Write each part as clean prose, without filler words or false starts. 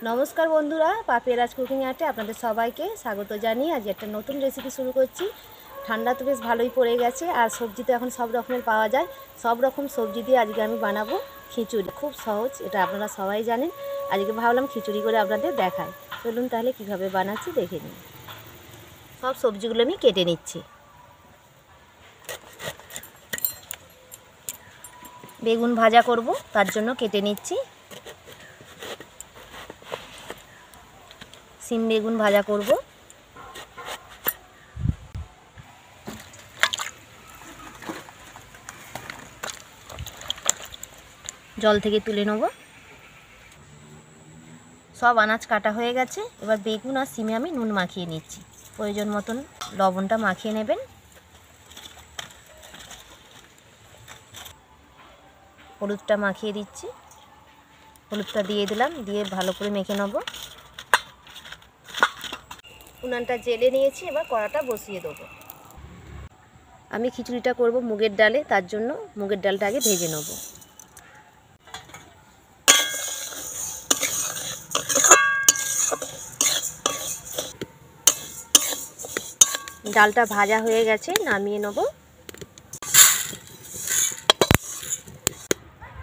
নমস্কার বন্ধুরা, পাপিয়া রাজ কুকিং আর্টে আপনাদের সবাইকে স্বাগত জানিয়ে আজ একটা নতুন রেসিপি শুরু করছি। ঠান্ডা তো বেশ ভালোই পড়ে গেছে, আর সবজি তো এখন সব রকমের পাওয়া যায়। সব রকম সবজি দিয়ে আজকে আমি বানাবো খিচুড়ি। খুব সহজ, এটা আপনারা সবাই জানেন। আজকে ভাবলাম খিচুড়ি করে আপনাদের দেখাই। চলুন তাহলে কিভাবে বানাচ্ছি দেখে নিন। সব সবজিগুলো আমি কেটে নিচ্ছি। বেগুন ভাজা করব, তার জন্য কেটে নিচ্ছি। সিম বেগুন ভাজা করব। জল থেকে তুলে নেব। সব আনাজ কাটা হয়ে গেছে। এবার বেগুন আর সিমে আমি নুন মাখিয়ে নিচ্ছি। প্রয়োজন মতন লবণটা মাখিয়ে নেবেন। হলুদটা মাখিয়ে দিচ্ছি। হলুদটা দিয়ে দিলাম, দিয়ে ভালো করে মেখে নেব। উনানটা জেলে নিয়েছি, এবার কড়াটা বসিয়ে দেবো। আমি খিচুড়িটা করব মুগের ডালে, তার জন্য মুগের ডালটা আগে ভেজে নেব। ডালটা ভাজা হয়ে গেছে, নামিয়ে নেব।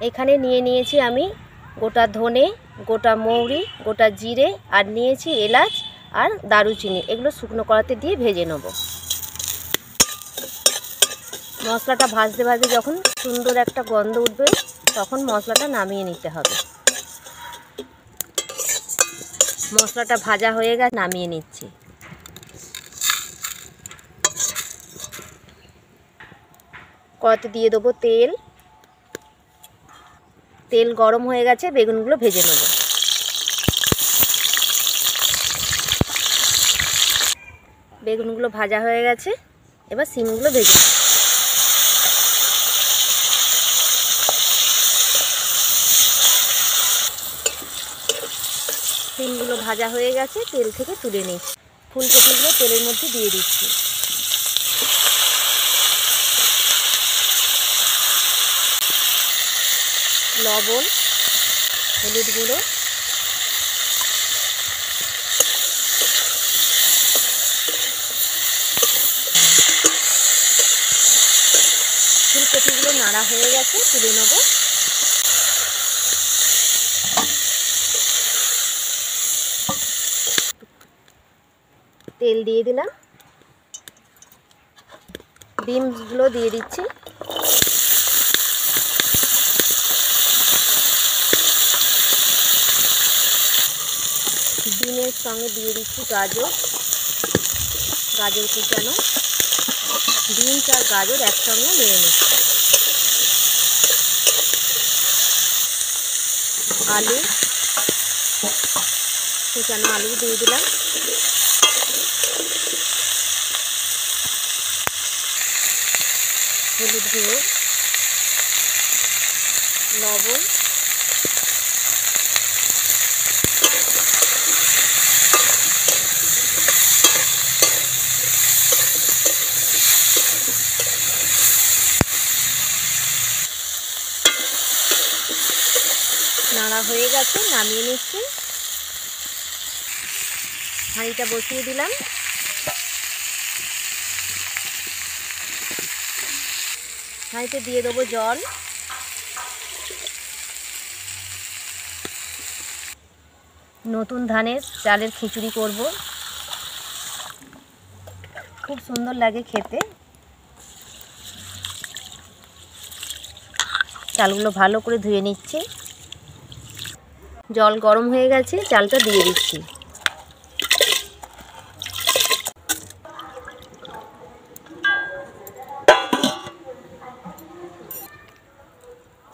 এখানে নিয়েছি আমি গোটা ধনে, গোটা মৌরি, গোটা জিরে, আর নিয়েছি এলাচ আর দারুচিনি। এগুলো শুকনো কড়াতে দিয়ে ভেজে নেব। মশলাটা ভাজতে ভাজতে যখন সুন্দর একটা গন্ধ উঠবে, তখন মশলাটা নামিয়ে নিতে হবে। মশলাটা ভাজা হয়ে গেছে, নামিয়ে নিচ্ছি। কড়াতে দিয়ে দেবো তেল। তেল গরম হয়ে গেছে, বেগুনগুলো ভেজে নেব। বেগুনগুলো ভাজা হয়ে গেছে, এবার সিমগুলো ভেজে নেব। সিমগুলো ভাজা হয়ে গেছে, তেল থেকে তুলে নিচ্ছি। ফুলকপিগুলো তেলের মধ্যে দিয়ে দিচ্ছি। লবণ, হলুদ গুঁড়ো, ফুলকপিগুলো নাড়া হয়ে গেছে, তুলে নেব। তেল দিয়ে দিলাম, ডিমগুলো দিয়ে দিচ্ছি। ডিমের সঙ্গে দিয়ে দিচ্ছি গাজর কুচানো। বিনস আর গাজর একসঙ্গে নিয়ে নিচ্ছি। আলু, কুচানো আলু দিয়ে দিলাম। হলুদ গুঁড়ো, লবণ, নাড়া হয়ে গেছে, নামিয়ে নিচ্ছি। হাঁড়িটা বসিয়ে দিলাম। হাঁড়িতে দিয়ে দেবো জল। নতুন ধানের চালের খিচুড়ি করব, খুব সুন্দর লাগে খেতে। চালগুলো ভালো করে ধুয়ে নিচ্ছি। জল গরম হয়ে গেছে, চালটা দিয়ে দিচ্ছি।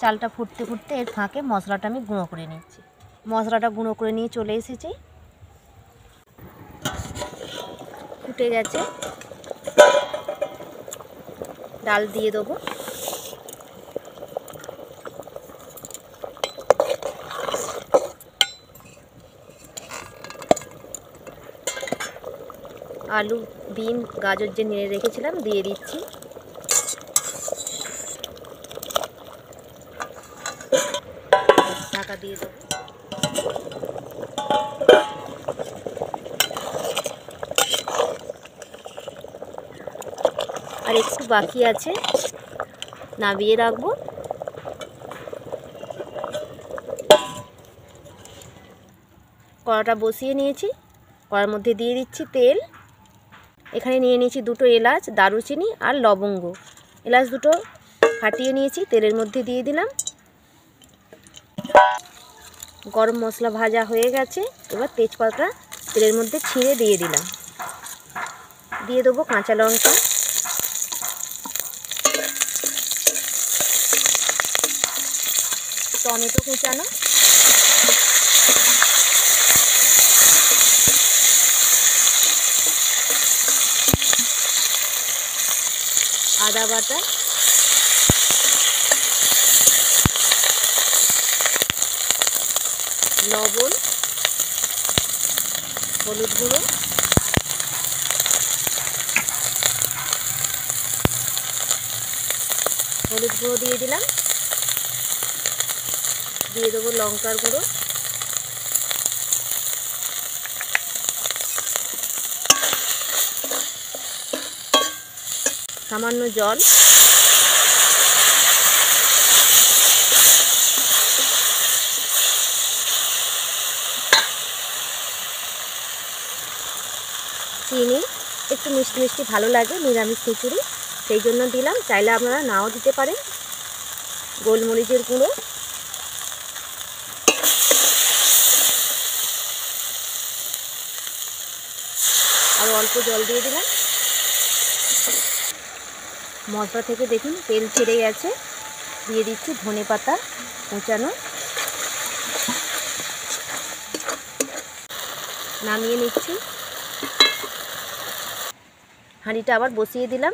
চালটা ফুটতে ফুটতে এর ফাঁকে মশলাটা আমি গুঁড়ো করে নিচ্ছি। মশলাটা গুঁড়ো করে নিয়ে চলে এসেছি। ফুটে গেছে, ডাল দিয়ে দেবো। আলু, বিন, গাজর যে নেড়ে রেখেছিলাম দিয়ে দিচ্ছি। ঢাকা দিয়ে দেবো। একটু বাকি আছে, নামিয়ে রাখবো। কড়াটা বসিয়ে নিয়েছি, কড়ার মধ্যে দিয়ে দিচ্ছি তেল। এখানে নিয়ে নিয়েছি 2টো এলাচ, দারুচিনি আর লবঙ্গ। এলাচ 2টো ফাটিয়ে নিয়েছি, তেলের মধ্যে দিয়ে দিলাম। গরম মশলা ভাজা হয়ে গেছে, এবার তেজপাতা তেলের মধ্যে ছিঁড়ে দিয়ে দিলাম। দিয়ে দেবো কাঁচা লঙ্কা, টমেটো কুচানো, আদা বাটা, লবণ, হলুদ গুঁড়ো, দিয়ে দিলাম। দিয়ে দেবো লঙ্কার গুঁড়ো, সামান্য জল, চিনি। একটু মিষ্টি মিষ্টি ভালো লাগে নিরামিষ খিচুড়ি, সেই জন্য দিলাম, চাইলে আপনারা নাও দিতে পারেন। গোলমরিচের গুঁড়ো, আর অল্প জল দিয়ে দিলাম। মশলা থেকে দেখুন তেল ছেড়ে গেছে, দিয়ে দিচ্ছি ধনেপাতা কুচানো, নামিয়ে নিচ্ছি। হাঁড়িটা আবার বসিয়ে দিলাম।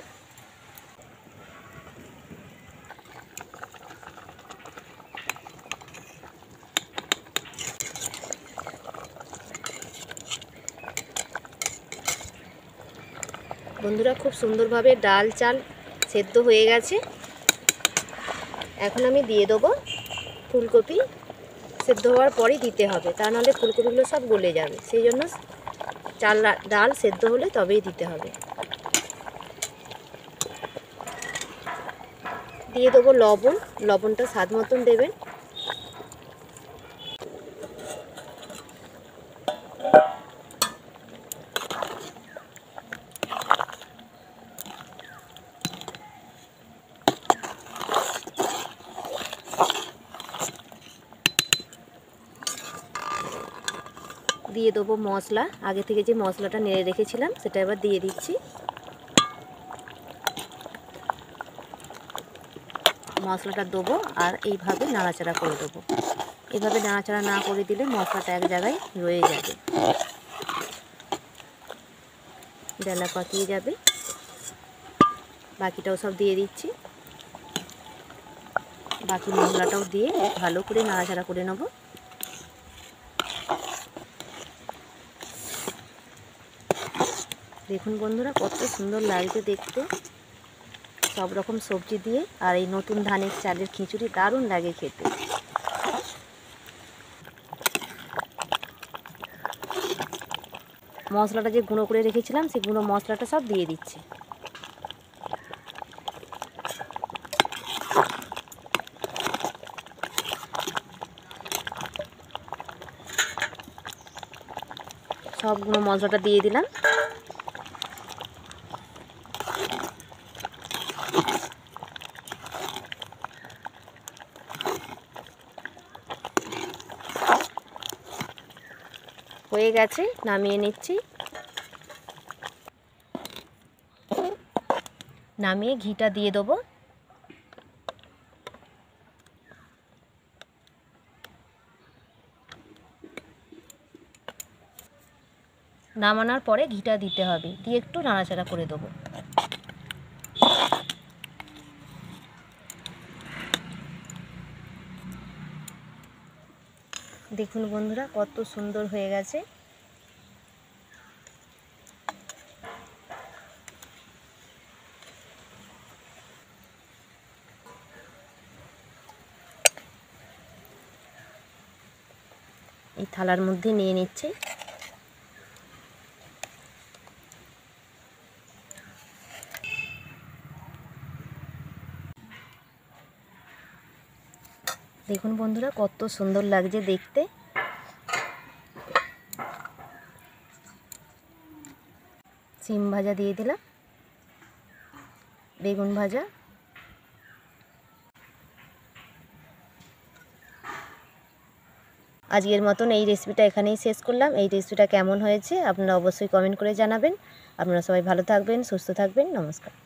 বন্ধুরা, খুব সুন্দরভাবে ডাল চাল সেদ্ধ হয়ে গেছে। এখন আমি দিয়ে দেবো ফুলকপি। সেদ্ধ হওয়ার পরই দিতে হবে, তা নাহলে ফুলকপিগুলো সব গলে যাবে, সেই জন্য ডাল সেদ্ধ হলে তবেই দিতে হবে। দিয়ে দেবো লবণ, লবণটা স্বাদ মতন দেবেন। দিয়ে দেবো মশলা, আগে থেকে যে মশলাটা নেড়ে রেখেছিলাম সেটা এবার দিয়ে দিচ্ছি। মশলাটা দেবো আর এইভাবে নাড়াচাড়া করে দেবো। এইভাবে নাড়াচাড়া না করে দিলে মশলাটা এক জায়গায় রয়ে যাবে, ডালা পাকিয়ে যাবে। বাকিটাও সব দিয়ে দিচ্ছি, বাকি মশলাটাও দিয়ে ভালো করে নাড়াচাড়া করে নেব। দেখুন বন্ধুরা, কত সুন্দর লাগছে দেখতে। সব রকম সবজি দিয়ে আর এই নতুন ধানের চালের খিচুড়ি দারুণ লাগে খেতে। মশলাটা যে গুঁড়ো করে রেখেছিলাম সেই গুঁড়ো মশলাটা সব দিয়ে দিচ্ছি। সব গুঁড়ো মশলাটা দিয়ে দিলাম। হয়ে গেছে, নামিয়ে নিচ্ছি। নামিয়ে ঘিটা দিয়ে দেবো। নামানোর পরে ঘিটা দিতে হবে, দিয়ে একটু নাড়াচাড়া করে দেবো। দেখুন বন্ধুরা, কত সুন্দর হয়ে গেছে। এই থালার মধ্যে নিয়ে নিচ্ছি। দেখুন বন্ধুরা কত সুন্দর লাগছে দেখতে। সিম ভাজা দিয়ে দিলাম, বেগুন ভাজা, আজকের মতন এই রেসিপিটা এখানেই শেষ করলাম। এই রেসিপিটা কেমন হয়েছে আপনারা অবশ্যই কমেন্ট করে জানাবেন। আপনারা সবাই ভালো থাকবেন, সুস্থ থাকবেন। নমস্কার।